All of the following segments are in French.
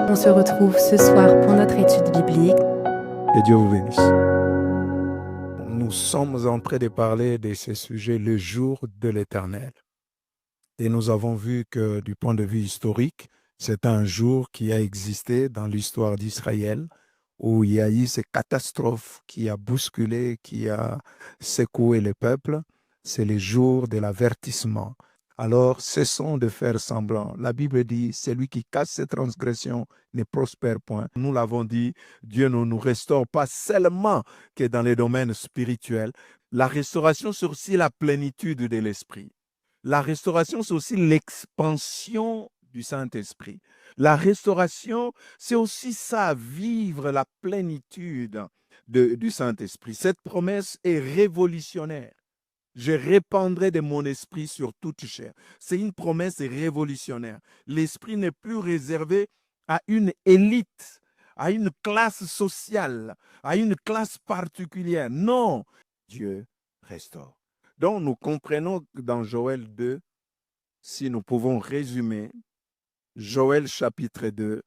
On se retrouve ce soir pour notre étude biblique. Que Dieu vous bénisse. Nous sommes en train de parler de ce sujet, le jour de l'Éternel. Et nous avons vu que du point de vue historique, c'est un jour qui a existé dans l'histoire d'Israël, où il y a eu ces catastrophes qui a bousculé, qui a secoué le peuple. C'est le jour de l'avertissement. Alors, cessons de faire semblant. La Bible dit, celui qui casse ses transgressions ne prospère point. Nous l'avons dit, Dieu ne nous restaure pas seulement que dans les domaines spirituels. La restauration, c'est aussi la plénitude de l'esprit. La restauration, c'est aussi l'expansion du Saint-Esprit. La restauration, c'est aussi ça, vivre la plénitude du Saint-Esprit. Cette promesse est révolutionnaire. Je répandrai de mon esprit sur toute chair. C'est une promesse révolutionnaire. L'esprit n'est plus réservé à une élite, à une classe sociale, à une classe particulière. Non, Dieu restaure. Donc, nous comprenons que dans Joël 2, si nous pouvons résumer, Joël chapitre 2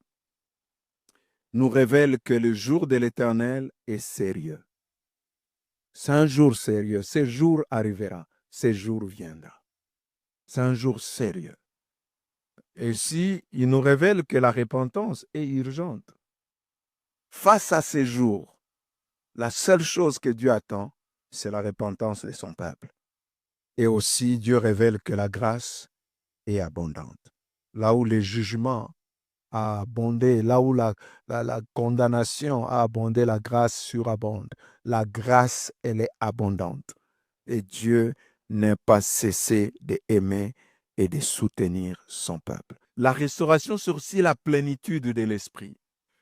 nous révèle que le jour de l'Éternel est sérieux. C'est un jour sérieux. Ce jour arrivera. Ce jour viendra. C'est un jour sérieux. Et si il nous révèle que la repentance est urgente. Face à ces jours, la seule chose que Dieu attend, c'est la repentance de son peuple. Et aussi, Dieu révèle que la grâce est abondante. Là où le jugement a abondé, là où la condamnation a abondé, la grâce surabonde. La grâce, elle est abondante. Et Dieu n'a pas cessé d'aimer et de soutenir son peuple. La restauration, c'est aussi la plénitude de l'esprit.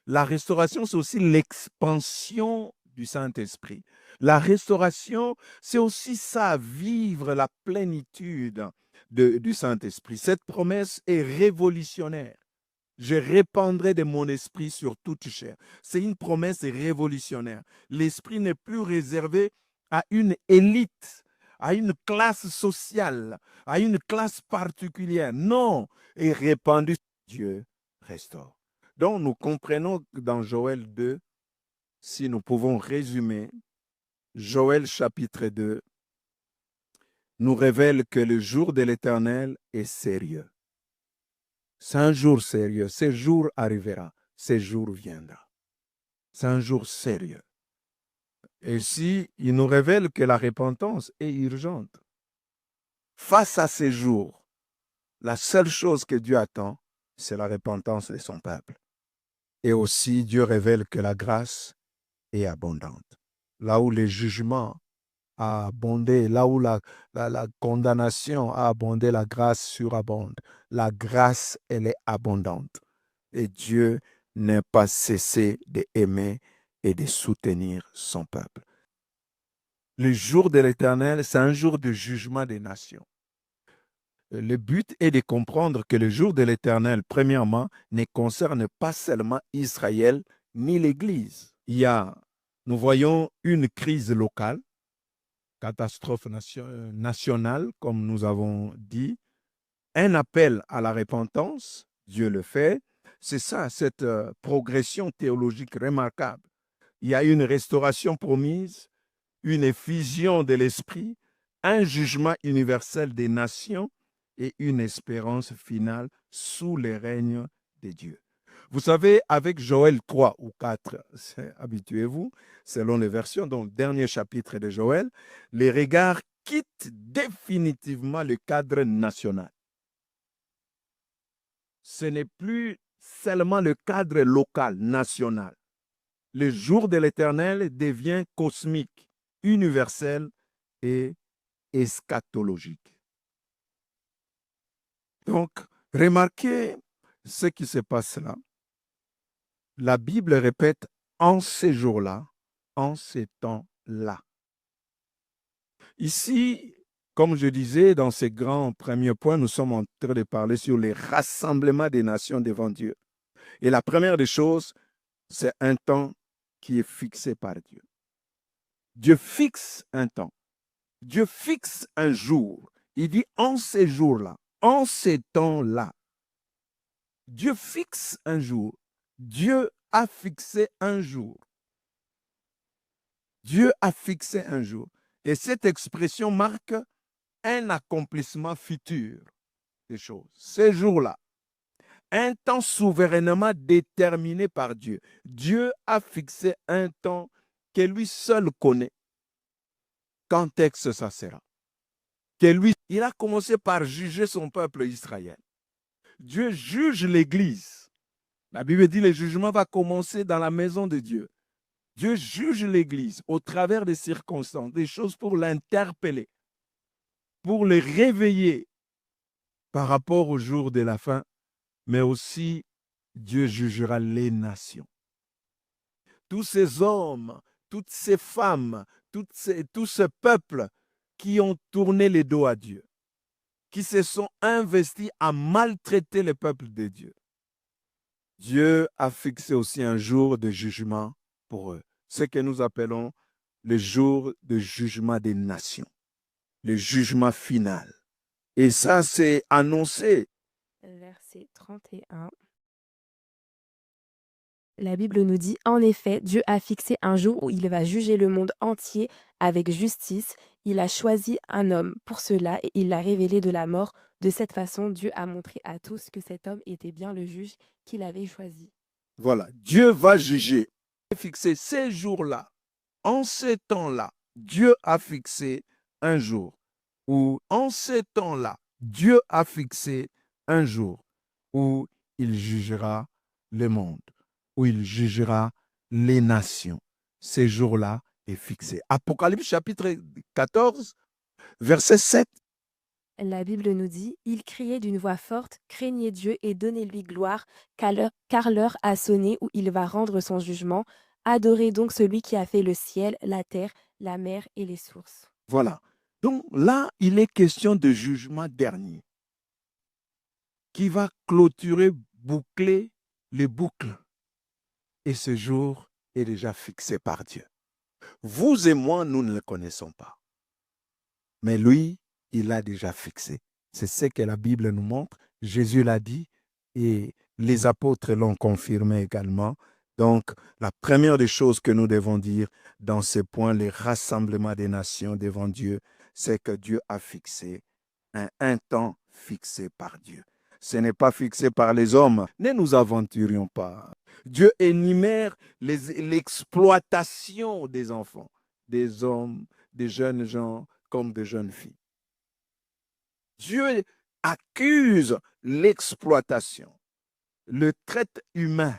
La restauration, c'est aussi l'expansion du Saint-Esprit. La restauration, c'est aussi ça, vivre la plénitude du Saint-Esprit. Cette promesse est révolutionnaire. Je répandrai de mon esprit sur toute chair. C'est une promesse révolutionnaire. L'esprit n'est plus réservé à une élite, à une classe sociale, à une classe particulière. Non, est répandu. Dieu restaure. Donc, nous comprenons que dans Joël 2, si nous pouvons résumer, Joël chapitre 2 nous révèle que le jour de l'Éternel est sérieux. C'est un jour sérieux. Ce jour arrivera. Ce jour viendra. C'est un jour sérieux. Et si il nous révèle que la repentance est urgente. Face à ces jours, la seule chose que Dieu attend, c'est la repentance de son peuple. Et aussi, Dieu révèle que la grâce est abondante. Là où le jugement a abondé, là où la condamnation a abondé, la grâce surabonde. La grâce, elle est abondante. Et Dieu n'a pas cessé d'aimer et de soutenir son peuple. Le jour de l'Éternel, c'est un jour de jugement des nations. Le but est de comprendre que le jour de l'Éternel, premièrement, ne concerne pas seulement Israël ni l'Église. Nous voyons une crise locale, catastrophe nationale, comme nous avons dit, un appel à la repentance, Dieu le fait. C'est ça, cette progression théologique remarquable. Il y a une restauration promise, une effusion de l'esprit, un jugement universel des nations et une espérance finale sous le règne de Dieu. Vous savez, avec Joël 3 ou 4, habituez-vous, selon les versions, donc dernier chapitre de Joël, les regards quittent définitivement le cadre national. Ce n'est plus seulement le cadre local, national. Le jour de l'Éternel devient cosmique, universel et eschatologique. Donc, remarquez ce qui se passe là. La Bible répète en ces jours-là, en ces temps-là. Ici, comme je disais, dans ces grands premiers points, nous sommes en train de parler sur les rassemblements des nations devant Dieu. Et la première des choses, c'est un temps qui est fixé par Dieu. Dieu fixe un temps. Dieu fixe un jour. Il dit en ces jours-là, en ces temps-là. Dieu fixe un jour. Dieu a fixé un jour. Dieu a fixé un jour. Et cette expression marque un accomplissement futur des choses. Ces jours-là, un temps souverainement déterminé par Dieu. Dieu a fixé un temps que lui seul connaît. Quand est-ce que ça sera? Que lui, il a commencé par juger son peuple Israël. Dieu juge l'Église. La Bible dit que le jugement va commencer dans la maison de Dieu. Dieu juge l'Église au travers des circonstances, des choses pour l'interpeller, pour le réveiller par rapport au jour de la fin, mais aussi Dieu jugera les nations. Tous ces hommes, toutes ces femmes, tout ce peuple qui ont tourné les dos à Dieu, qui se sont investis à maltraiter le peuple de Dieu. Dieu a fixé aussi un jour de jugement pour eux, ce que nous appelons le jour de jugement des nations, le jugement final. Et ça, c'est annoncé. Verset 31. La Bible nous dit, en effet, Dieu a fixé un jour où il va juger le monde entier avec justice. Il a choisi un homme pour cela et il l'a révélé de la mort. De cette façon, Dieu a montré à tous que cet homme était bien le juge qu'il avait choisi. Voilà, Dieu va juger. Fixer ces jours-là, en ces temps-là, Dieu a fixé un jour. Ou en ces temps-là, Dieu a fixé un jour où il jugera le monde, où il jugera les nations. Ces jours-là est fixé. Apocalypse chapitre 14, verset 7. La Bible nous dit, il criait d'une voix forte, craignez Dieu et donnez-lui gloire, car l'heure a sonné où il va rendre son jugement. Adorez donc celui qui a fait le ciel, la terre, la mer et les sources. Voilà. Donc là, il est question de jugement dernier qui va clôturer, boucler les boucles. Et ce jour est déjà fixé par Dieu. Vous et moi, nous ne le connaissons pas. Mais lui, il l'a déjà fixé. C'est ce que la Bible nous montre. Jésus l'a dit et les apôtres l'ont confirmé également. Donc, la première des choses que nous devons dire dans ce point, les rassemblements des nations devant Dieu, c'est que Dieu a fixé un temps fixé par Dieu. Ce n'est pas fixé par les hommes. Ne nous aventurions pas. Dieu énumère l'exploitation des enfants, des hommes, des jeunes gens comme des jeunes filles. Dieu accuse l'exploitation, le traite humain.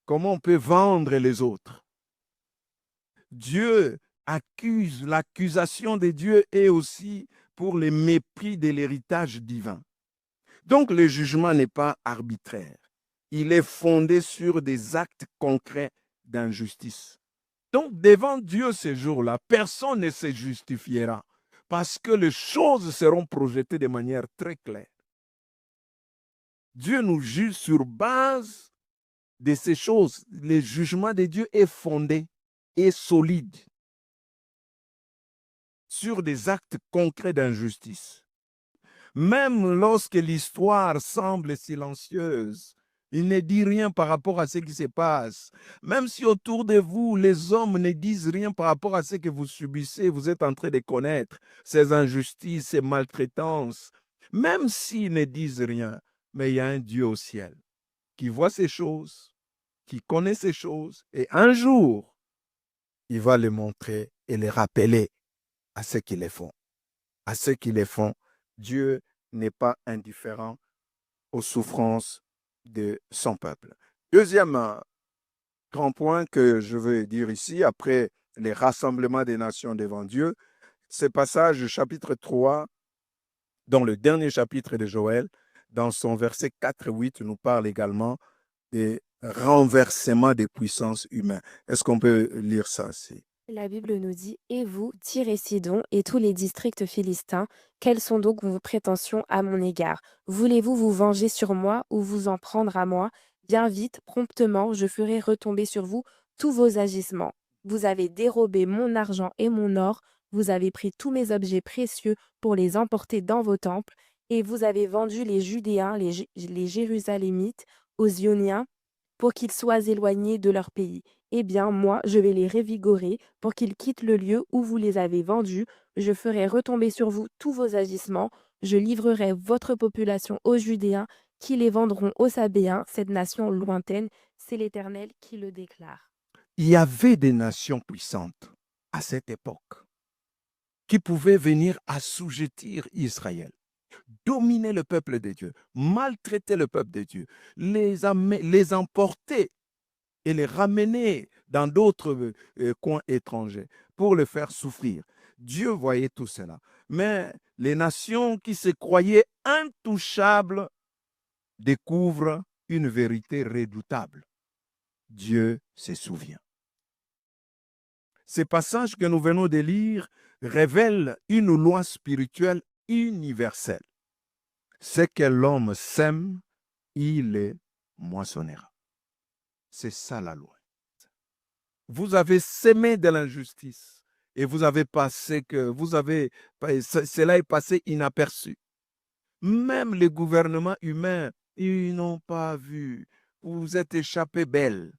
Comment on peut vendre les autres? Dieu accuse, l'accusation de Dieu est aussi pour le mépris de l'héritage divin. Donc le jugement n'est pas arbitraire. Il est fondé sur des actes concrets d'injustice. Donc devant Dieu ces jours-là, personne ne se justifiera parce que les choses seront projetées de manière très claire. Dieu nous juge sur base de ces choses. Le jugement de Dieu est fondé et solide sur des actes concrets d'injustice. Même lorsque l'histoire semble silencieuse, il ne dit rien par rapport à ce qui se passe. Même si autour de vous, les hommes ne disent rien par rapport à ce que vous subissez, vous êtes en train de connaître ces injustices, ces maltraitances. Même s'ils ne disent rien, mais il y a un Dieu au ciel qui voit ces choses, qui connaît ces choses, et un jour, il va les montrer et les rappeler à ceux qui les font. À ceux qui les font, Dieu n'est pas indifférent aux souffrances de son peuple. Deuxième grand point que je veux dire ici, après les rassemblements des nations devant Dieu, ce passage chapitre 3, dans le dernier chapitre de Joël, dans son verset 4 et 8, nous parle également des renversements des puissances humaines. Est-ce qu'on peut lire ça aussi? La Bible nous dit, et vous, Tyr et Sidon, et tous les districts philistins, quelles sont donc vos prétentions à mon égard? Voulez-vous vous venger sur moi ou vous en prendre à moi? Bien vite, promptement, je ferai retomber sur vous tous vos agissements. Vous avez dérobé mon argent et mon or, vous avez pris tous mes objets précieux pour les emporter dans vos temples, et vous avez vendu les Judéens, les Jérusalémites, aux Ioniens, pour qu'ils soient éloignés de leur pays. Eh bien, moi, je vais les revigorer pour qu'ils quittent le lieu où vous les avez vendus. Je ferai retomber sur vous tous vos agissements. Je livrerai votre population aux Judéens qui les vendront aux Sabéens, cette nation lointaine. C'est l'Éternel qui le déclare. Il y avait des nations puissantes à cette époque qui pouvaient venir assujettir Israël, dominer le peuple de Dieu, maltraiter le peuple de Dieu, les emporter et les ramener dans d'autres coins étrangers pour les faire souffrir. Dieu voyait tout cela. Mais les nations qui se croyaient intouchables découvrent une vérité redoutable. Dieu se souvient. Ces passages que nous venons de lire révèlent une loi spirituelle universelle. Ce que l'homme sème, il le moissonnera. C'est ça la loi. Vous avez sémé de l'injustice et vous avez passé cela est passé inaperçu. Même les gouvernements humains, ils n'ont pas vu. Vous êtes échappé belle.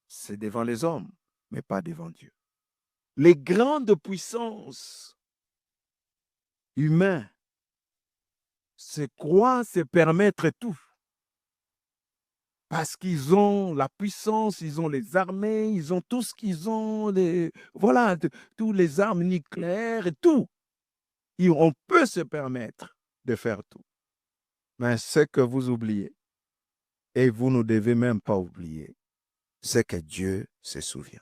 C'est devant les hommes, mais pas devant Dieu. Les grandes puissances humaines se croient se permettre tout. Parce qu'ils ont la puissance, ils ont les armées, ils ont tout ce qu'ils ont, tous les armes nucléaires et tout. Et on peut se permettre de faire tout. Mais ce que vous oubliez, et vous ne devez même pas oublier, c'est que Dieu se souvient.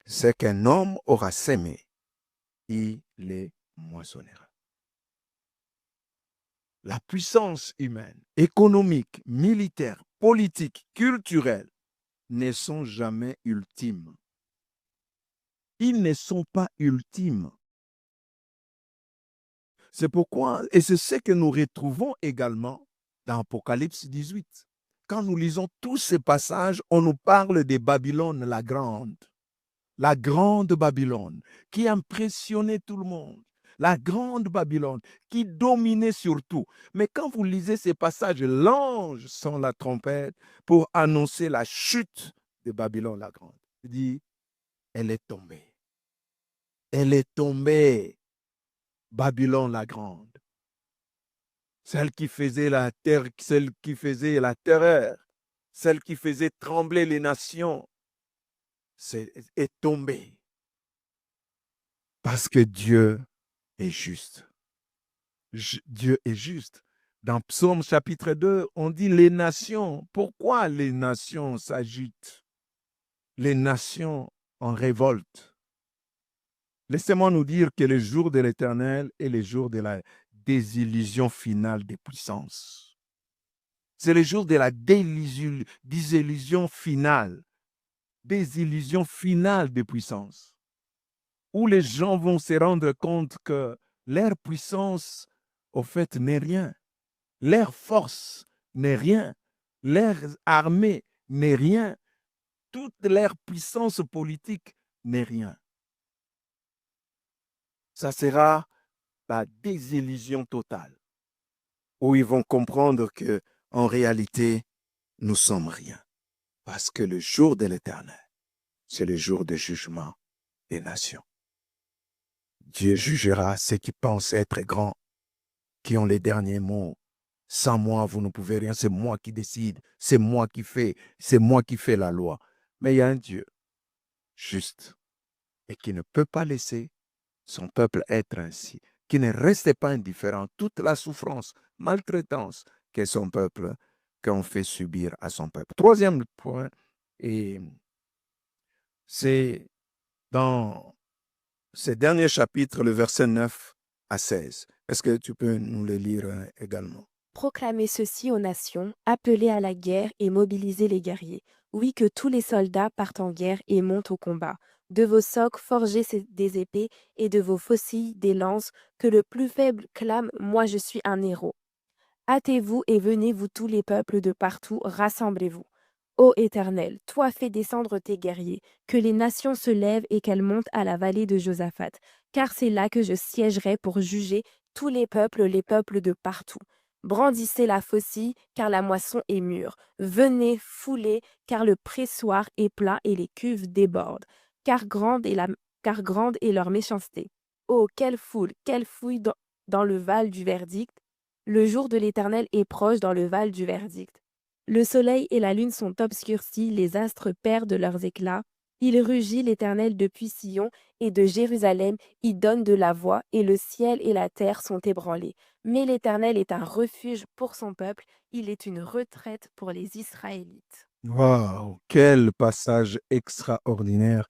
Ce qu'un homme aura sémé, il les moissonnera. La puissance humaine, économique, militaire, politique, culturelle ne sont jamais ultimes. Ils ne sont pas ultimes. C'est pourquoi, et c'est ce que nous retrouvons également dans Apocalypse 18. Quand nous lisons tous ces passages, on nous parle de Babylone la grande Babylone, qui impressionnait tout le monde. La grande Babylone qui dominait sur tout. Mais quand vous lisez ces passages, l'ange sent la trompette pour annoncer la chute de Babylone la grande. Il dit, elle est tombée. Elle est tombée, Babylone la grande. Celle qui faisait la terre, celle qui faisait la terreur, celle qui faisait trembler les nations, est tombée. Parce que Dieu est juste. Dieu est juste. Dans Psaume chapitre 2, on dit les nations. Pourquoi les nations s'agitent? Les nations en révolte. Laissez-moi nous dire que le jour de l'Éternel est le jour de la désillusion finale des puissances. C'est le jour de la désillusion finale. Désillusion finale des puissances. Où les gens vont se rendre compte que leur puissance, au fait, n'est rien. Leur force n'est rien. Leur armée n'est rien. Toute leur puissance politique n'est rien. Ça sera la désillusion totale, où ils vont comprendre que, en réalité, nous sommes rien. Parce que le jour de l'Éternel, c'est le jour de jugement des nations. Dieu jugera ceux qui pensent être grands, qui ont les derniers mots. Sans moi, vous ne pouvez rien. C'est moi qui décide. C'est moi qui fais la loi. Mais il y a un Dieu juste et qui ne peut pas laisser son peuple être ainsi, qui ne reste pas indifférent. Toute la souffrance, maltraitance que son peuple, qu'on fait subir à son peuple. Troisième point, et c'est dans ce dernier chapitre, le verset 9 à 16. Est-ce que tu peux nous le lire également? Proclamez ceci aux nations, appelez à la guerre et mobilisez les guerriers. Oui, que tous les soldats partent en guerre et montent au combat. De vos socs, forgez des épées, et de vos faucilles, des lances, que le plus faible clame « Moi je suis un héros ». Hâtez-vous et venez, vous tous les peuples de partout, rassemblez-vous. Ô Éternel, toi fais descendre tes guerriers, que les nations se lèvent et qu'elles montent à la vallée de Josaphat, car c'est là que je siégerai pour juger tous les peuples de partout. Brandissez la faucille, car la moisson est mûre. Venez, foulez, car le pressoir est plein et les cuves débordent. Car grande est leur méchanceté. Oh, quelle fouille dans le val du verdict. Le jour de l'Éternel est proche dans le val du verdict. Le soleil et la lune sont obscurcis, les astres perdent leurs éclats. Il rugit l'Éternel depuis Sion, et de Jérusalem il donne de la voix, et le ciel et la terre sont ébranlés. Mais l'Éternel est un refuge pour son peuple, il est une retraite pour les Israélites. Waouh, quel passage extraordinaire!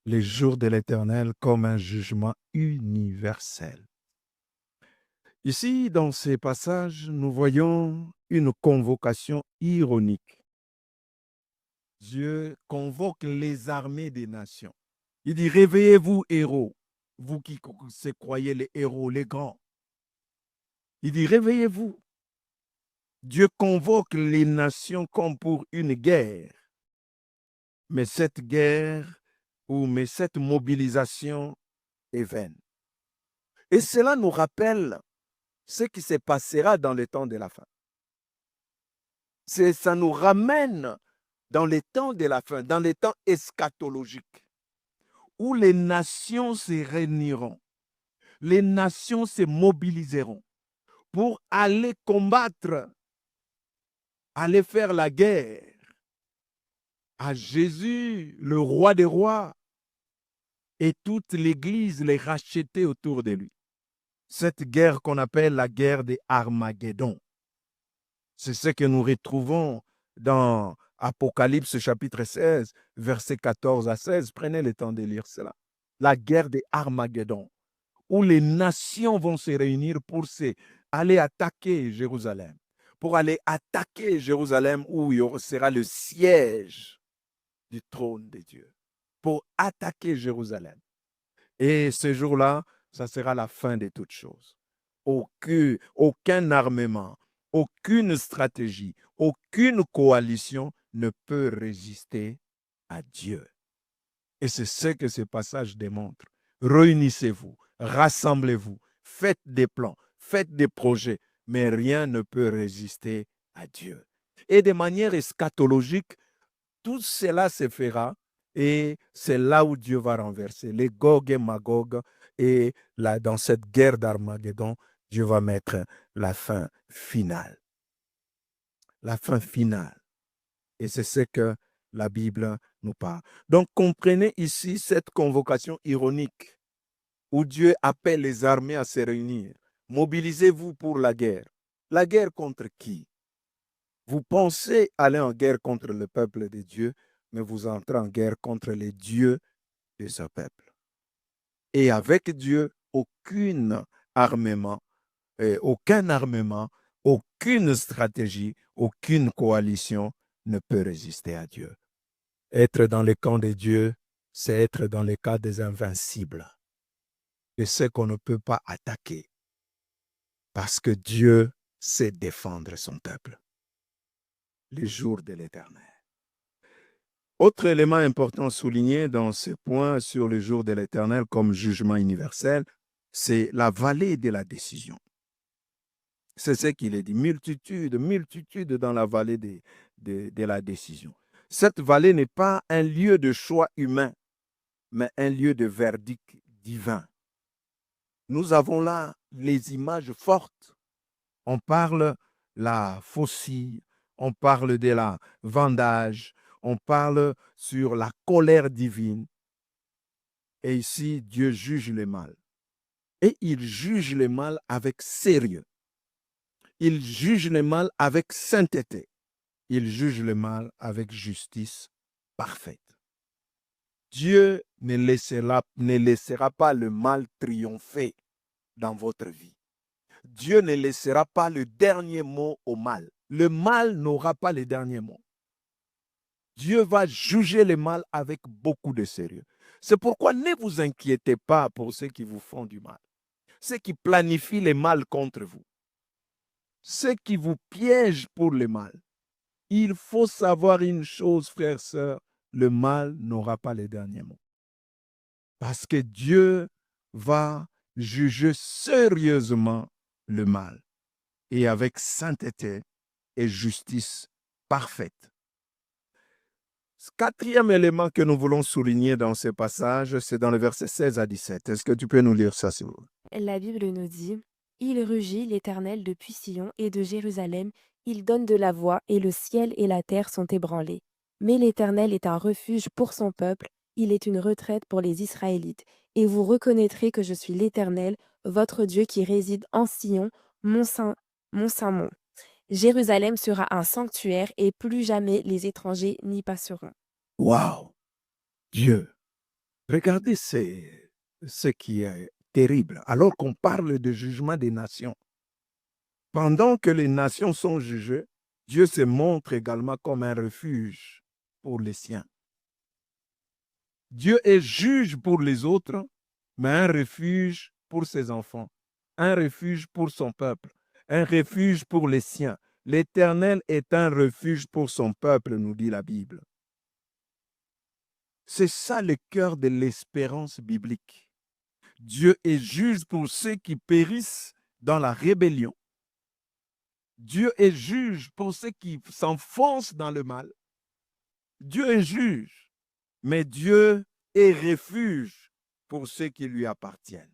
Les jours de l'Éternel comme un jugement universel. Ici, dans ces passages, nous voyons une convocation ironique. Dieu convoque les armées des nations. Il dit, réveillez-vous, héros, vous qui se croyez les héros, les grands. Il dit, réveillez-vous. Dieu convoque les nations comme pour une guerre. Mais cette guerre mais cette mobilisation est vaine. Et cela nous rappelle ce qui se passera dans le temps de la fin. Ça nous ramène dans les temps de la fin, dans les temps eschatologiques, où les nations se réuniront, les nations se mobiliseront pour aller combattre, aller faire la guerre à Jésus, le roi des rois, et toute l'Église les racheter autour de lui. Cette guerre qu'on appelle la guerre des Armageddon. C'est ce que nous retrouvons dans Apocalypse chapitre 16, versets 14 à 16. Prenez le temps de lire cela. La guerre des Armageddon, où les nations vont se réunir pour aller attaquer Jérusalem, pour aller attaquer Jérusalem où il sera le siège du trône de Dieu, pour attaquer Jérusalem. Et ce jour-là, ça sera la fin de toutes choses. Aucun armement, aucune stratégie, aucune coalition ne peut résister à Dieu. Et c'est ce que ce passage démontre. Réunissez-vous, rassemblez-vous, faites des plans, faites des projets, mais rien ne peut résister à Dieu. Et de manière eschatologique, tout cela se fera et c'est là où Dieu va renverser les Gog et Magog. Et là, dans cette guerre d'Armageddon, Dieu va mettre la fin finale. La fin finale. Et c'est ce que la Bible nous parle. Donc, comprenez ici cette convocation ironique où Dieu appelle les armées à se réunir. Mobilisez-vous pour la guerre. La guerre contre qui? Vous pensez aller en guerre contre le peuple de Dieu, mais vous entrez en guerre contre les dieux de ce peuple. Et avec Dieu, aucun armement, aucune stratégie, aucune coalition ne peut résister à Dieu. Être dans le camp de Dieu, c'est être dans le camp des invincibles, de ceux qu'on ne peut pas attaquer, parce que Dieu sait défendre son peuple. Les jours de l'Éternel. Autre élément important souligné dans ce point sur le jour de l'Éternel comme jugement universel, c'est la vallée de la décision. C'est ce qu'il est dit, multitude dans la vallée de la décision. Cette vallée n'est pas un lieu de choix humain, mais un lieu de verdict divin. Nous avons là les images fortes. On parle la faucille, on parle de la vendage, on parle sur la colère divine. Et ici, Dieu juge le mal. Et il juge le mal avec sérieux. Il juge le mal avec sainteté. Il juge le mal avec justice parfaite. Dieu ne laissera pas le mal triompher dans votre vie. Dieu ne laissera pas le dernier mot au mal. Le mal n'aura pas le dernier mot. Dieu va juger le mal avec beaucoup de sérieux. C'est pourquoi ne vous inquiétez pas pour ceux qui vous font du mal, ceux qui planifient le mal contre vous, ceux qui vous piègent pour le mal. Il faut savoir une chose, frères, sœurs, le mal n'aura pas le dernier mot. Parce que Dieu va juger sérieusement le mal. et avec sainteté et justice parfaite. Quatrième élément que nous voulons souligner dans ce passage, c'est dans le verset 16 à 17. Est-ce que tu peux nous lire ça, s'il vous plaît? La Bible nous dit: Il rugit l'Éternel depuis Sion et de Jérusalem, il donne de la voix, et le ciel et la terre sont ébranlés. Mais l'Éternel est un refuge pour son peuple, il est une retraite pour les Israélites. Et vous reconnaîtrez que je suis l'Éternel, votre Dieu qui réside en Sion, mon saint mont. Jérusalem sera un sanctuaire et plus jamais les étrangers n'y passeront. Waouh! Dieu. Regardez ce qui est terrible. Alors qu'on parle de jugement des nations, pendant que les nations sont jugées, Dieu se montre également comme un refuge pour les siens. Dieu est juge pour les autres, mais un refuge pour ses enfants, un refuge pour son peuple, un refuge pour les siens. L'Éternel est un refuge pour son peuple, nous dit la Bible. C'est ça le cœur de l'espérance biblique. Dieu est juge pour ceux qui périssent dans la rébellion. Dieu est juge pour ceux qui s'enfoncent dans le mal. Dieu est juge, mais Dieu est refuge pour ceux qui lui appartiennent.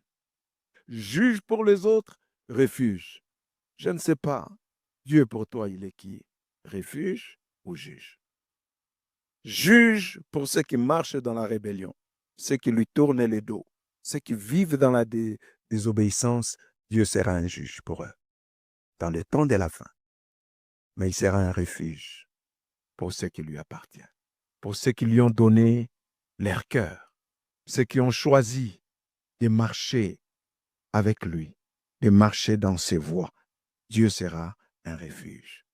Juge pour les autres, refuge. Je ne sais pas, Dieu pour toi, il est qui? Refuge ou juge? Juge pour ceux qui marchent dans la rébellion, ceux qui lui tournent le dos, ceux qui vivent dans la désobéissance. Dieu sera un juge pour eux dans le temps de la fin. Mais il sera un refuge pour ceux qui lui appartiennent, pour ceux qui lui ont donné leur cœur, ceux qui ont choisi de marcher avec lui, de marcher dans ses voies. Dieu sera un refuge.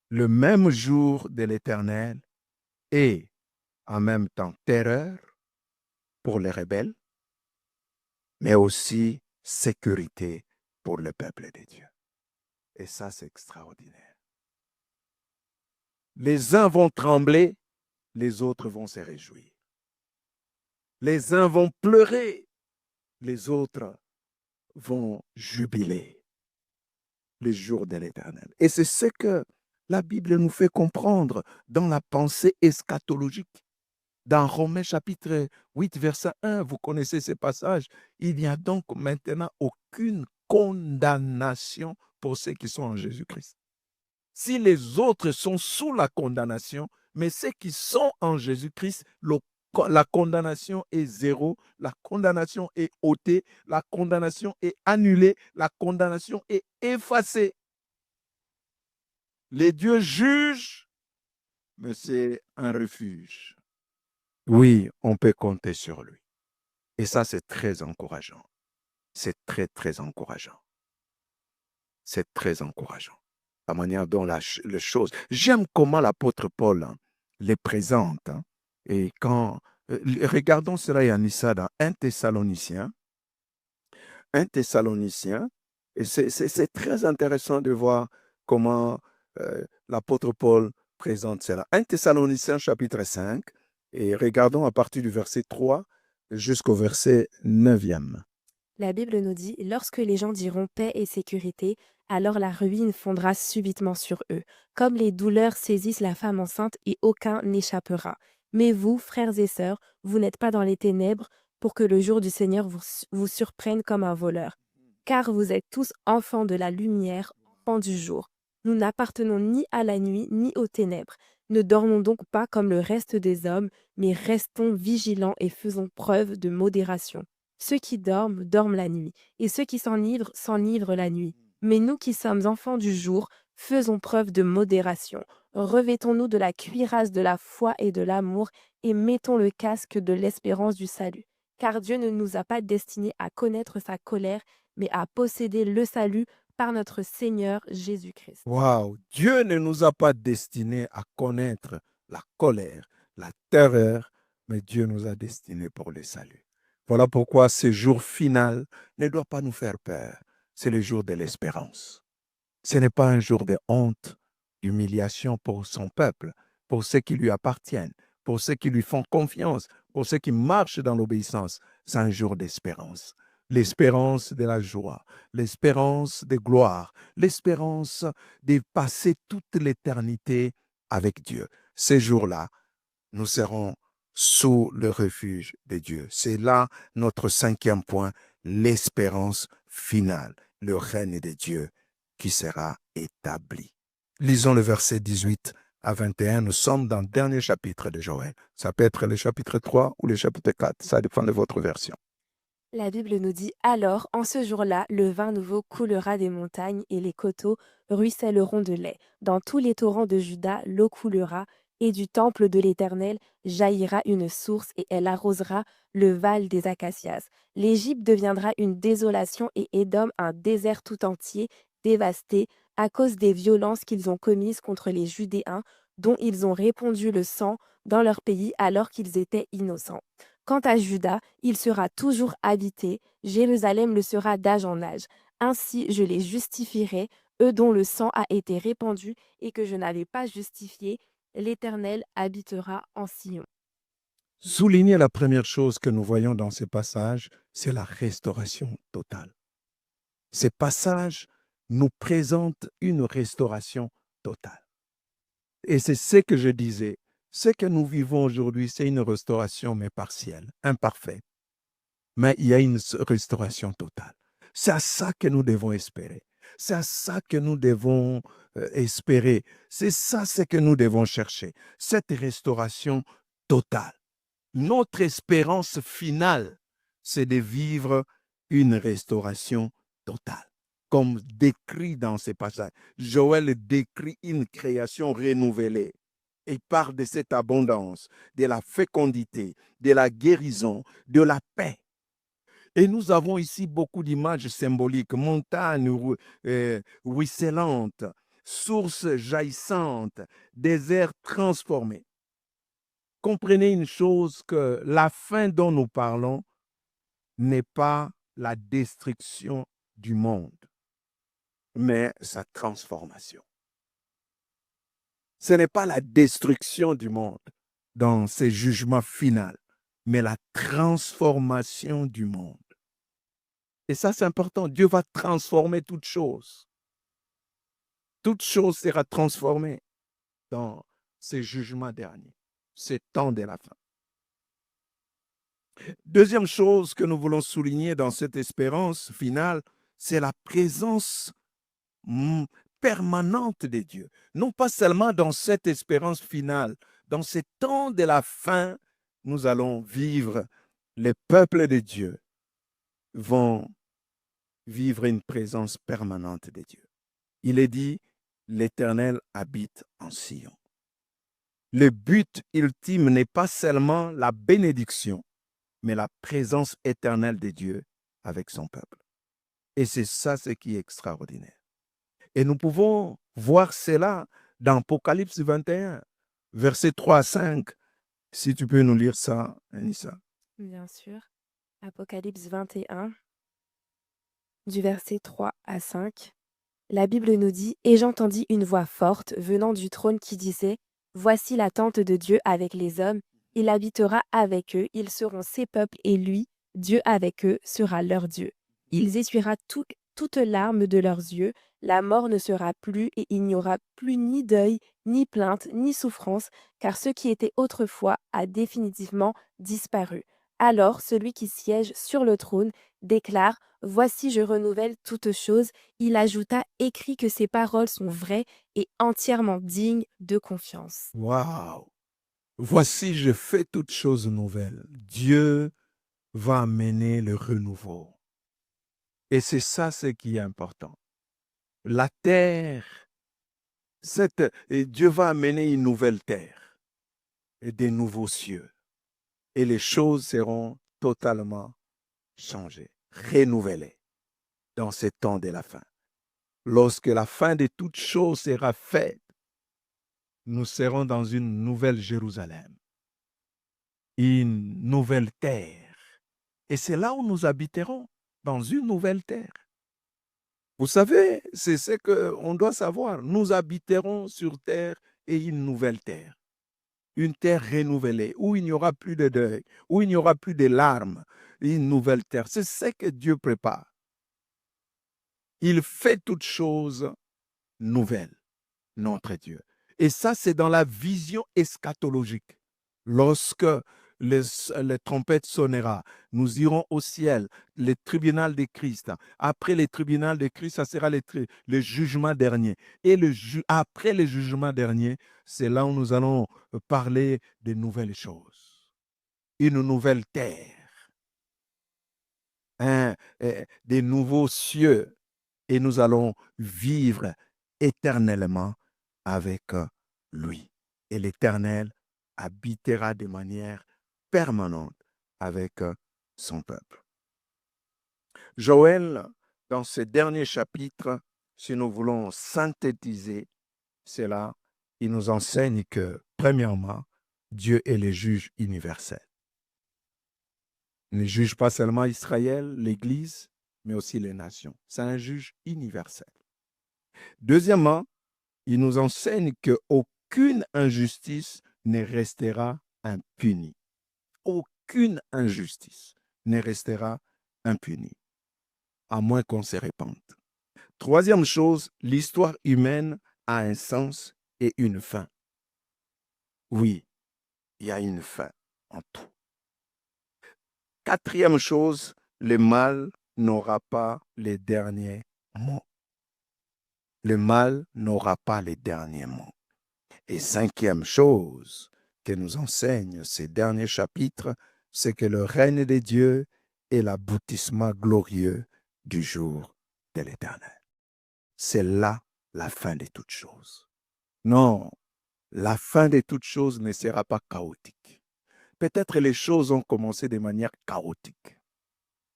Le même jour de l'Éternel est en même temps terreur pour les rebelles, mais aussi sécurité pour le peuple de Dieu. Et ça, c'est extraordinaire. Les uns vont trembler, les autres vont se réjouir. Les uns vont pleurer, les autres vont jubiler le jour de l'Éternel. Et c'est ce que la Bible nous fait comprendre dans la pensée eschatologique. Dans Romains chapitre 8, verset 1, vous connaissez ce passage. Il n'y a donc maintenant aucune condamnation pour ceux qui sont en Jésus-Christ. Si les autres sont sous la condamnation, mais ceux qui sont en Jésus-Christ, la condamnation est zéro, la condamnation est ôtée, la condamnation est annulée, la condamnation est effacée. Les dieux jugent, mais c'est un refuge. Oui, on peut compter sur lui. Et ça, c'est très encourageant. C'est très, très encourageant. C'est très encourageant. La manière dont les choses... J'aime comment l'apôtre Paul les présente. Et quand... regardons cela, Yanissa, dans 1 Thessaloniciens. 1 Thessaloniciens. Et c'est très intéressant de voir comment l'apôtre Paul présente cela. 1 Thessaloniciens, chapitre 5. Et regardons à partir du verset 3 jusqu'au verset 9e. La Bible nous dit: Lorsque les gens diront paix et sécurité, alors la ruine fondra subitement sur eux, comme les douleurs saisissent la femme enceinte et aucun n'échappera. Mais vous, frères et sœurs, vous n'êtes pas dans les ténèbres pour que le jour du Seigneur vous surprenne comme un voleur. Car vous êtes tous enfants de la lumière, enfants du jour. Nous n'appartenons ni à la nuit ni aux ténèbres. Ne dormons donc pas comme le reste des hommes, mais restons vigilants et faisons preuve de modération. Ceux qui dorment, dorment la nuit, et ceux qui s'enivrent la nuit. Mais nous qui sommes enfants du jour, faisons preuve de modération. Revêtons-nous de la cuirasse de la foi et de l'amour, et mettons le casque de l'espérance du salut. Car Dieu ne nous a pas destinés à connaître sa colère, mais à posséder le salut par notre Seigneur Jésus-Christ. Waouh! Dieu ne nous a pas destinés à connaître la colère, la terreur, mais Dieu nous a destinés pour le salut. Voilà pourquoi ce jour final ne doit pas nous faire peur. C'est le jour de l'espérance. Ce n'est pas un jour de honte, d'humiliation pour son peuple, pour ceux qui lui appartiennent, pour ceux qui lui font confiance, pour ceux qui marchent dans l'obéissance. C'est un jour d'espérance. l'espérance de la joie, l'espérance de gloire, l'espérance de passer toute l'éternité avec Dieu. Ces jours-là, nous serons sous le refuge de Dieu. C'est là notre cinquième point, l'espérance finale, le règne de Dieu qui sera établi. Lisons le verset 18 à 21. Nous sommes dans le dernier chapitre de Joël. Ça peut être le chapitre 3 ou le chapitre 4. Ça dépend de votre version. La Bible nous dit: Alors, en ce jour-là, le vin nouveau coulera des montagnes et les coteaux ruisselleront de lait. Dans tous les torrents de Juda, l'eau coulera, et du temple de l'Éternel jaillira une source, et elle arrosera le val des acacias. L'Égypte deviendra une désolation et Édom un désert tout entier, dévasté, à cause des violences qu'ils ont commises contre les Judéens, dont ils ont répandu le sang dans leur pays alors qu'ils étaient innocents. Quant à Juda, il sera toujours habité, Jérusalem le sera d'âge en âge. Ainsi je les justifierai, eux dont le sang a été répandu et que je n'avais pas justifié, l'Éternel habitera en Sion. Souligner la première chose que nous voyons dans ces passages, c'est la restauration totale. Ces passages nous présentent une restauration totale. Et c'est ce que je disais. Ce que nous vivons aujourd'hui, c'est une restauration, mais partielle, imparfaite. Mais il y a une restauration totale. C'est à ça que nous devons espérer. C'est à ça que nous devons espérer. C'est ça ce que nous devons chercher. Cette restauration totale. Notre espérance finale, c'est de vivre une restauration totale. Comme décrit dans ces passages. Joël décrit une création renouvelée. Il parle de cette abondance, de la fécondité, de la guérison, de la paix. Et nous avons ici beaucoup d'images symboliques, montagnes ruisselantes, sources jaillissantes, déserts transformés. Comprenez une chose, que la fin dont nous parlons n'est pas la destruction du monde, mais sa transformation. Ce n'est pas la destruction du monde dans ses jugements finaux, mais la transformation du monde. Et ça, c'est important. Dieu va transformer toute chose. Toute chose sera transformée dans ces jugements derniers, ces temps de la fin. Deuxième chose que nous voulons souligner dans cette espérance finale, c'est la présence permanente de Dieu. Non pas seulement dans cette espérance finale, dans ces temps de la fin, nous allons vivre, les peuples de Dieu vont vivre une présence permanente de Dieu. Il est dit, l'Éternel habite en Sion. Le but ultime n'est pas seulement la bénédiction, mais la présence éternelle de Dieu avec son peuple. Et c'est ça ce qui est extraordinaire. Et nous pouvons voir cela dans Apocalypse 21, versets 3 à 5. Si tu peux nous lire ça, Anissa. Bien sûr. Apocalypse 21, du verset 3 à 5. La Bible nous dit: Et j'entendis une voix forte venant du trône qui disait: Voici la tente de Dieu avec les hommes, il habitera avec eux, ils seront ses peuples, et lui, Dieu avec eux, sera leur Dieu. Il essuiera toute larme de leurs yeux, la mort ne sera plus, et il n'y aura plus ni deuil, ni plainte, ni souffrance, car ce qui était autrefois a définitivement disparu. Alors celui qui siège sur le trône déclare: Voici, je renouvelle toutes choses. Il ajouta: Écris que ces paroles sont vraies et entièrement dignes de confiance. Waouh! Voici, je fais toutes choses nouvelles. Dieu va amener le renouveau. Et c'est ça ce qui est important. La terre, et Dieu va amener une nouvelle terre et des nouveaux cieux. Et les choses seront totalement changées, renouvelées dans ces temps de la fin. Lorsque la fin de toutes choses sera faite, nous serons dans une nouvelle Jérusalem, une nouvelle terre. Et c'est là où nous habiterons, dans une nouvelle terre. Vous savez, c'est ce qu'on doit savoir. Nous habiterons sur terre et une nouvelle terre. Une terre renouvelée, où il n'y aura plus de deuil, où il n'y aura plus de larmes, une nouvelle terre. C'est ce que Dieu prépare. Il fait toutes choses nouvelles, notre Dieu. Et ça, c'est dans la vision eschatologique. Lorsque les trompettes sonnera, nous irons au ciel, le tribunal de Christ. Après le tribunal de Christ, ça sera le jugement dernier. Et après le jugement dernier, c'est là où nous allons parler de nouvelles choses. Une nouvelle terre, des nouveaux cieux. Et nous allons vivre éternellement avec lui. Et l'Éternel habitera de manière permanente avec son peuple. Joël, dans ce dernier chapitre, si nous voulons synthétiser cela, il nous enseigne que, premièrement, Dieu est le juge universel. Il ne juge pas seulement Israël, l'Église, mais aussi les nations. C'est un juge universel. Deuxièmement, il nous enseigne qu'aucune injustice ne restera impunie. Aucune injustice ne restera impunie, à moins qu'on se répande. Troisième chose, l'histoire humaine a un sens et une fin. Oui, il y a une fin en tout. Quatrième chose, le mal n'aura pas les derniers mots. Le mal n'aura pas les derniers mots. Et cinquième chose que nous enseigne ces derniers chapitres, c'est que le règne de Dieu est l'aboutissement glorieux du jour de l'Éternel. C'est là la fin de toutes choses. Non, la fin de toutes choses ne sera pas chaotique. Peut-être les choses ont commencé de manière chaotique,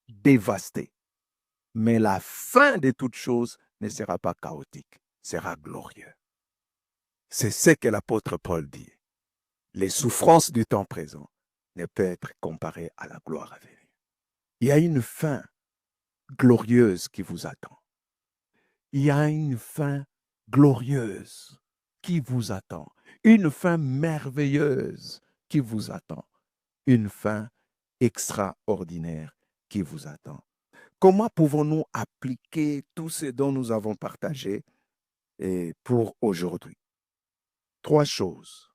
dévastée. Mais la fin de toutes choses ne sera pas chaotique, sera glorieux. C'est ce que l'apôtre Paul dit. Les souffrances du temps présent ne peuvent être comparées à la gloire à venir. Il y a une fin glorieuse qui vous attend. Il y a une fin glorieuse qui vous attend. Une fin merveilleuse qui vous attend. Une fin extraordinaire qui vous attend. Comment pouvons-nous appliquer tout ce dont nous avons partagé pour aujourd'hui? Trois choses.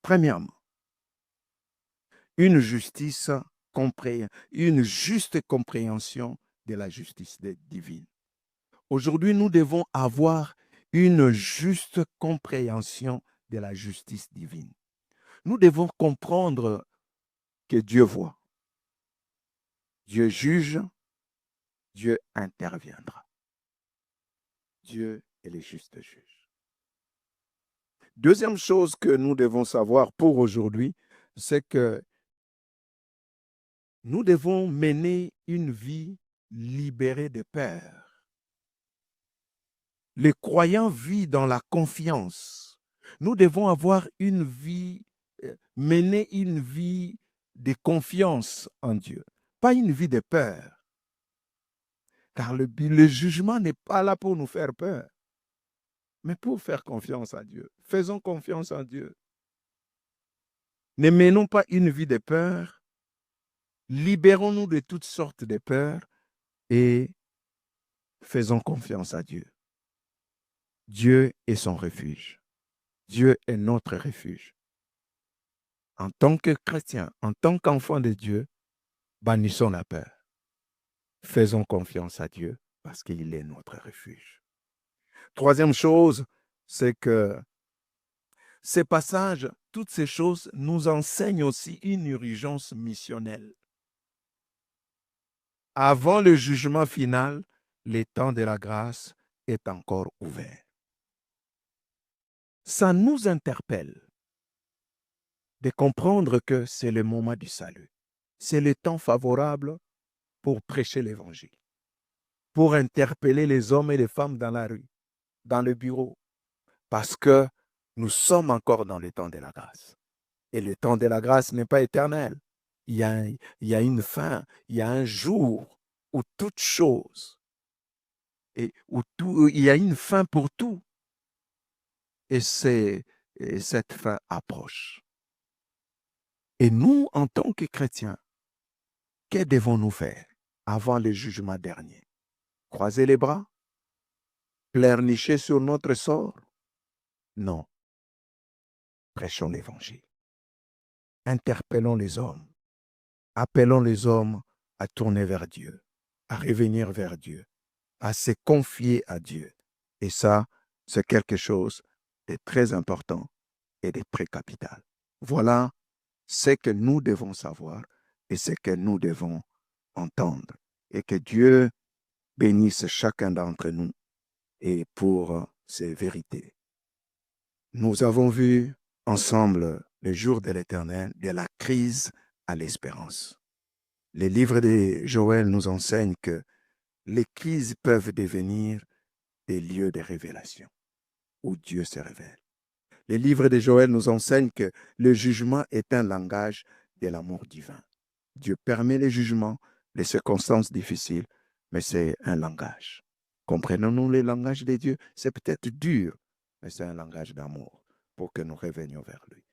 Premièrement, une juste compréhension de la justice divine. Aujourd'hui, nous devons avoir une juste compréhension de la justice divine. Nous devons comprendre que Dieu voit, Dieu juge, Dieu interviendra. Dieu est le juste juge. Deuxième chose que nous devons savoir pour aujourd'hui, c'est que nous devons mener une vie libérée de peur. Le croyant vit dans la confiance. Nous devons avoir mener une vie de confiance en Dieu, pas une vie de peur. Car le jugement n'est pas là pour nous faire peur, mais pour faire confiance à Dieu. Faisons confiance en Dieu. Ne menons pas une vie de peur. Libérons-nous de toutes sortes de peurs et faisons confiance à Dieu. Dieu est son refuge. Dieu est notre refuge. En tant que chrétien, en tant qu'enfant de Dieu, bannissons la peur. Faisons confiance à Dieu parce qu'il est notre refuge. Troisième chose, c'est que ces passages, toutes ces choses nous enseignent aussi une urgence missionnelle. Avant le jugement final, le temps de la grâce est encore ouvert. Ça nous interpelle de comprendre que c'est le moment du salut. C'est le temps favorable pour prêcher l'Évangile, pour interpeller les hommes et les femmes dans la rue, dans le bureau, parce que nous sommes encore dans le temps de la grâce. Et le temps de la grâce n'est pas éternel. Il y a une fin, il y a un jour où toute chose, et où il y a une fin pour tout. Et cette fin approche. Et nous, en tant que chrétiens, que devons-nous faire avant le jugement dernier? Croiser les bras? Pleurnicher sur notre sort? Non. Prêchons l'Évangile. Interpellons les hommes. Appelons les hommes à tourner vers Dieu, à revenir vers Dieu, à se confier à Dieu. Et ça, c'est quelque chose de très important et de très capital. Voilà ce que nous devons savoir et ce que nous devons entendre. Et que Dieu bénisse chacun d'entre nous et pour ces vérités. Nous avons vu ensemble le jour de l'Éternel, de la crise à l'espérance. Les livres de Joël nous enseignent que les crises peuvent devenir des lieux de révélation où Dieu se révèle. Les livres de Joël nous enseignent que le jugement est un langage de l'amour divin. Dieu permet les jugements, les circonstances difficiles, mais c'est un langage. Comprenons-nous le langage de Dieu? C'est peut-être dur, mais c'est un langage d'amour pour que nous revenions vers lui.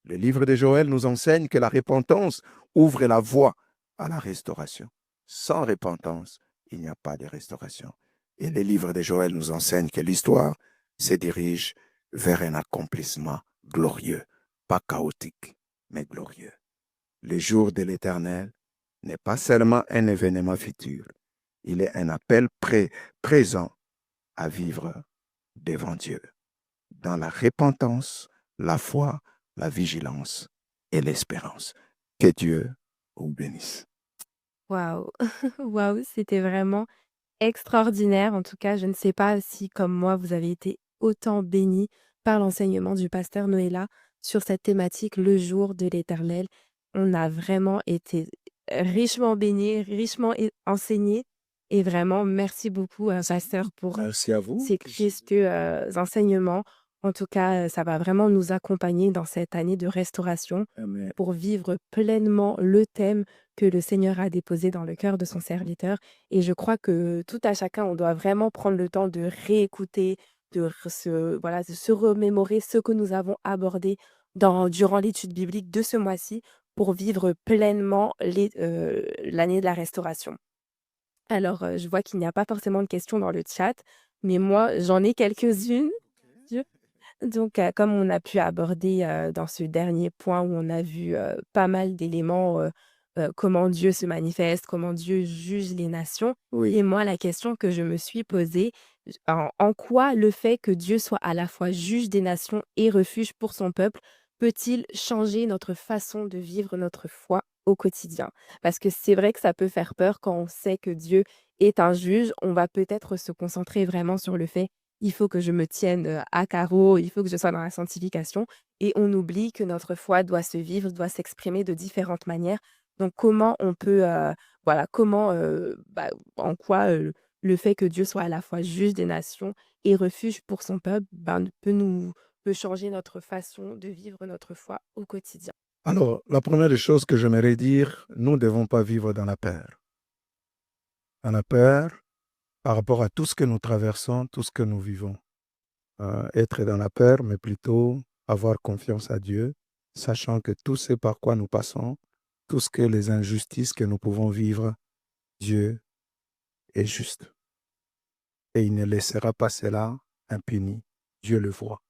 Le livre de Joël nous enseigne que la repentance ouvre la voie à la restauration. Sans repentance, il n'y a pas de restauration. Et le livre de Joël nous enseigne que l'histoire se dirige vers un accomplissement glorieux, pas chaotique, mais glorieux. Le jour de l'Éternel n'est pas seulement un événement futur, il est un appel présent à vivre devant Dieu, dans la repentance, la foi, la vigilance et l'espérance. Que Dieu vous bénisse. Waouh! Waouh, c'était vraiment extraordinaire. En tout cas, je ne sais pas si, comme moi, vous avez été autant bénis par l'enseignement du pasteur Noëlla sur cette thématique, le jour de l'Éternel. On a vraiment été richement bénis, richement enseignés. Et vraiment, merci beaucoup, pasteur, pour Merci à vous. ces précieux enseignements. En tout cas, ça va vraiment nous accompagner dans cette année de restauration Amen. pour vivre pleinement le thème que le Seigneur a déposé dans le cœur de son serviteur. Et je crois que tout à chacun, on doit vraiment prendre le temps de réécouter, de se remémorer ce que nous avons abordé durant l'étude biblique de ce mois-ci pour vivre pleinement l'année de la restauration. Alors, je vois qu'il n'y a pas forcément de questions dans le chat, mais moi, j'en ai quelques-unes. Dieu. Donc, comme on a pu aborder, dans ce dernier point où on a vu, pas mal d'éléments, comment Dieu se manifeste, comment Dieu juge les nations. Oui. Et moi, la question que je me suis posée, en quoi le fait que Dieu soit à la fois juge des nations et refuge pour son peuple peut-il changer notre façon de vivre notre foi au quotidien? Parce que c'est vrai que ça peut faire peur quand on sait que Dieu est un juge. On va peut-être se concentrer vraiment sur le fait il faut que je me tienne, à carreau, il faut que je sois dans la sanctification et on oublie que notre foi doit se vivre, doit s'exprimer de différentes manières. Donc comment on peut, en quoi, le fait que Dieu soit à la fois juge des nations et refuge pour son peuple, peut changer notre façon de vivre notre foi au quotidien. Alors, la première des choses que j'aimerais dire, nous ne devons pas vivre dans la peur. Dans la peur, par rapport à tout ce que nous traversons, tout ce que nous vivons. Être dans la peur, mais plutôt avoir confiance à Dieu, sachant que tout ce par quoi nous passons, tout ce que les injustices que nous pouvons vivre, Dieu est juste. Et il ne laissera pas cela impuni. Dieu le voit.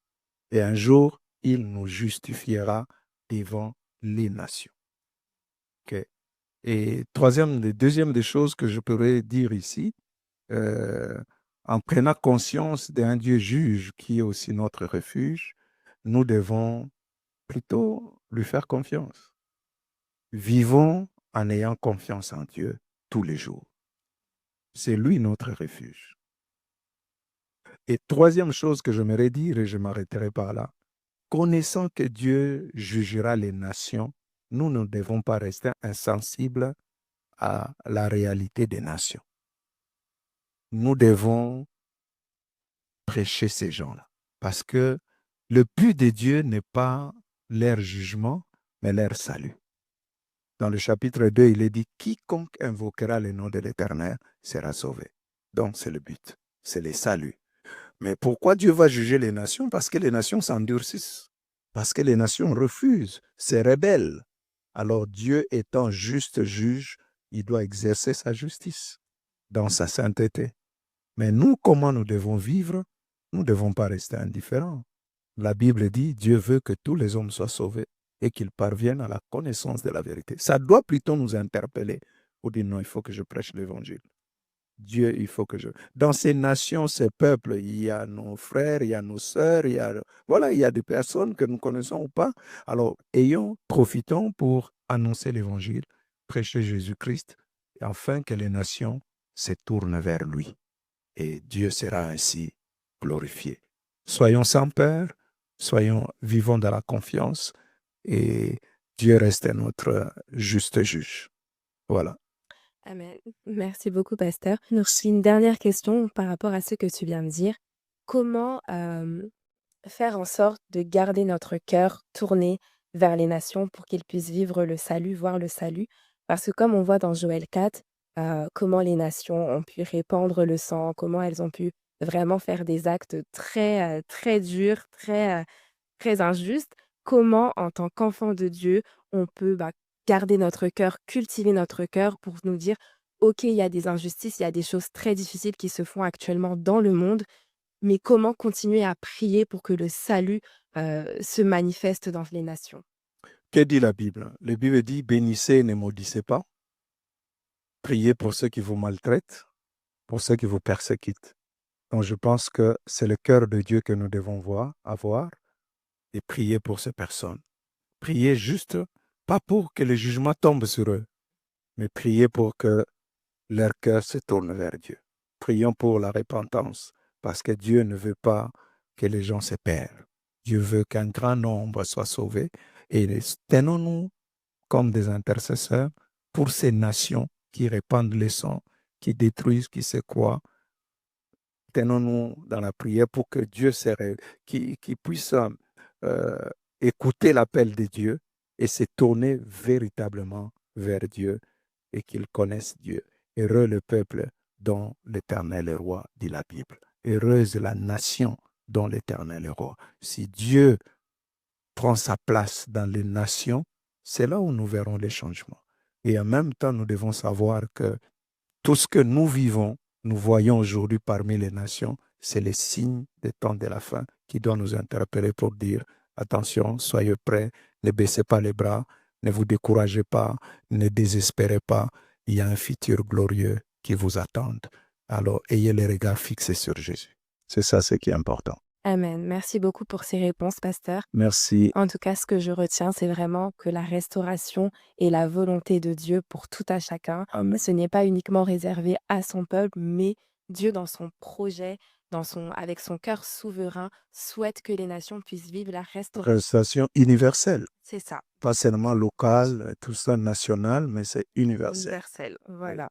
Et un jour, il nous justifiera devant les nations. Okay. Et deuxième des choses que je pourrais dire ici, en prenant conscience d'un Dieu juge qui est aussi notre refuge, nous devons plutôt lui faire confiance. Vivons en ayant confiance en Dieu tous les jours. C'est lui notre refuge. Et troisième chose que j'aimerais dire, et je m'arrêterai par là, connaissant que Dieu jugera les nations, nous ne devons pas rester insensibles à la réalité des nations. Nous devons prêcher ces gens-là. Parce que le but de Dieu n'est pas leur jugement, mais leur salut. Dans le chapitre 2, il est dit « Quiconque invoquera le nom de l'Éternel sera sauvé ». Donc, c'est le but, c'est le salut. Mais pourquoi Dieu va juger les nations? Parce que les nations s'endurcissent. Parce que les nations refusent, se rebellent. Alors Dieu étant juste juge, il doit exercer sa justice dans sa sainteté. Mais nous, comment nous devons vivre? Nous ne devons pas rester indifférents. La Bible dit, Dieu veut que tous les hommes soient sauvés et qu'ils parviennent à la connaissance de la vérité. Ça doit plutôt nous interpeller pour dire non, il faut que je prêche l'évangile. Dieu, il faut que je... Dans ces nations, ces peuples, il y a nos frères, il y a nos sœurs, voilà, il y a des personnes que nous connaissons ou pas. Alors, profitons pour annoncer l'évangile, prêcher Jésus-Christ, afin que les nations se tournent vers lui. Et Dieu sera ainsi glorifié. Soyons sans peur, vivons dans la confiance, et Dieu reste notre juste juge. Voilà. Amen. Merci beaucoup, pasteur. Merci. Une dernière question par rapport à ce que tu viens de dire. Comment faire en sorte de garder notre cœur tourné vers les nations pour qu'ils puissent vivre le salut, voir le salut? Parce que comme on voit dans Joël 4, comment les nations ont pu répandre le sang, comment elles ont pu vraiment faire des actes très, très durs, très injustes. Comment, en tant qu'enfant de Dieu, on peut, garder notre cœur, cultiver notre cœur pour nous dire: «OK, il y a des injustices, il y a des choses très difficiles qui se font actuellement dans le monde, mais comment continuer à prier pour que le salut, se manifeste dans les nations?» Que dit la Bible? La Bible dit, bénissez et ne maudissez pas. Priez pour ceux qui vous maltraitent, pour ceux qui vous persécutent. Donc je pense que c'est le cœur de Dieu que nous devons avoir et prier pour ces personnes. Priez juste, pas pour que le jugement tombe sur eux, mais priez pour que leur cœur se tourne vers Dieu. Prions pour la repentance, parce que Dieu ne veut pas que les gens se perdent. Dieu veut qu'un grand nombre soit sauvé. Et tenons-nous comme des intercesseurs pour ces nations qui répandent le sang, qui détruisent, qui se croient. Tenons-nous dans la prière pour que Dieu qui puisse écouter l'appel de Dieu et se tourner véritablement vers Dieu et qu'ils connaissent Dieu. Heureux le peuple dont l'Éternel est roi, dit la Bible. Heureuse la nation dont l'Éternel est roi. Si Dieu prend sa place dans les nations, c'est là où nous verrons les changements. Et en même temps, nous devons savoir que tout ce que nous vivons, nous voyons aujourd'hui parmi les nations, c'est les signes des temps de la fin qui doivent nous interpeller pour dire attention, soyez prêts, ne baissez pas les bras, ne vous découragez pas, ne désespérez pas, il y a un futur glorieux qui vous attend. Alors, ayez les regards fixés sur Jésus. C'est ça ce qui est important. Amen. Merci beaucoup pour ces réponses, pasteur. Merci. En tout cas, ce que je retiens, c'est vraiment que la restauration est la volonté de Dieu pour tout à chacun. Amen. Ce n'est pas uniquement réservé à son peuple, mais Dieu, dans son projet, avec son cœur souverain, souhaite que les nations puissent vivre la restauration. Restauration universelle. C'est ça. Pas seulement locale, tout ça national, mais c'est universel. Universel, voilà.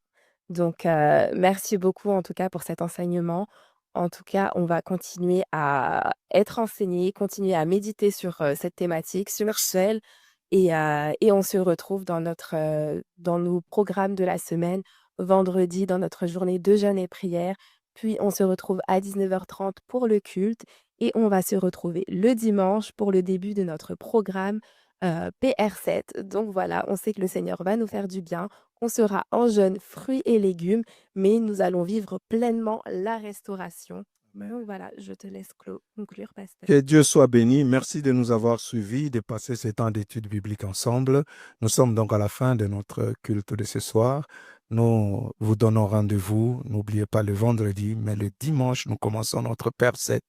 Donc, merci beaucoup en tout cas pour cet enseignement. En tout cas, on va continuer à être enseignés, continuer à méditer sur, cette thématique, sur Joël et on se retrouve dans nos programmes de la semaine, vendredi dans notre journée de jeûne et prière, puis on se retrouve à 19h30 pour le culte et on va se retrouver le dimanche pour le début de notre programme, PR7. Donc voilà, on sait que le Seigneur va nous faire du bien. On sera en jeûne fruits et légumes, mais nous allons vivre pleinement la restauration. Donc voilà, je te laisse conclure, pasteur. Que Dieu soit béni. Merci de nous avoir suivis, de passer ce temps d'études bibliques ensemble. Nous sommes donc à la fin de notre culte de ce soir. Nous vous donnons rendez-vous, n'oubliez pas le vendredi, mais le dimanche, nous commençons notre Père 7,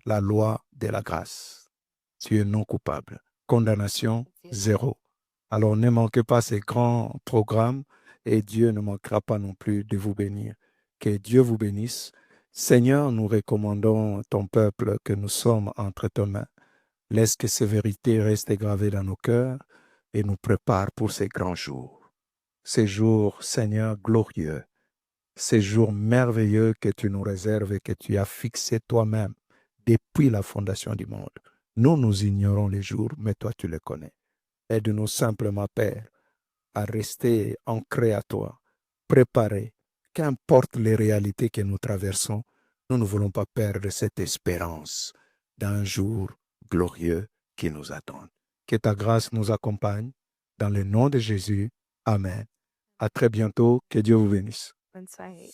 la loi de la grâce. Tu es non coupable. Condamnation, zéro. Alors ne manquez pas ces grands programmes et Dieu ne manquera pas non plus de vous bénir. Que Dieu vous bénisse. Seigneur, nous recommandons ton peuple que nous sommes entre tes mains. Laisse que ces vérités restent gravées dans nos cœurs et nous prépare pour ces grands jours. Ces jours, Seigneur, glorieux. Ces jours merveilleux que tu nous réserves et que tu as fixés toi-même depuis la fondation du monde. Nous ignorons les jours, mais toi, tu les connais. Aide-nous simplement, Père, à rester ancrés à toi, préparés. Qu'importe les réalités que nous traversons, nous ne voulons pas perdre cette espérance d'un jour glorieux qui nous attend. Que ta grâce nous accompagne. Dans le nom de Jésus. Amen. À très bientôt. Que Dieu vous bénisse. Bonne soirée.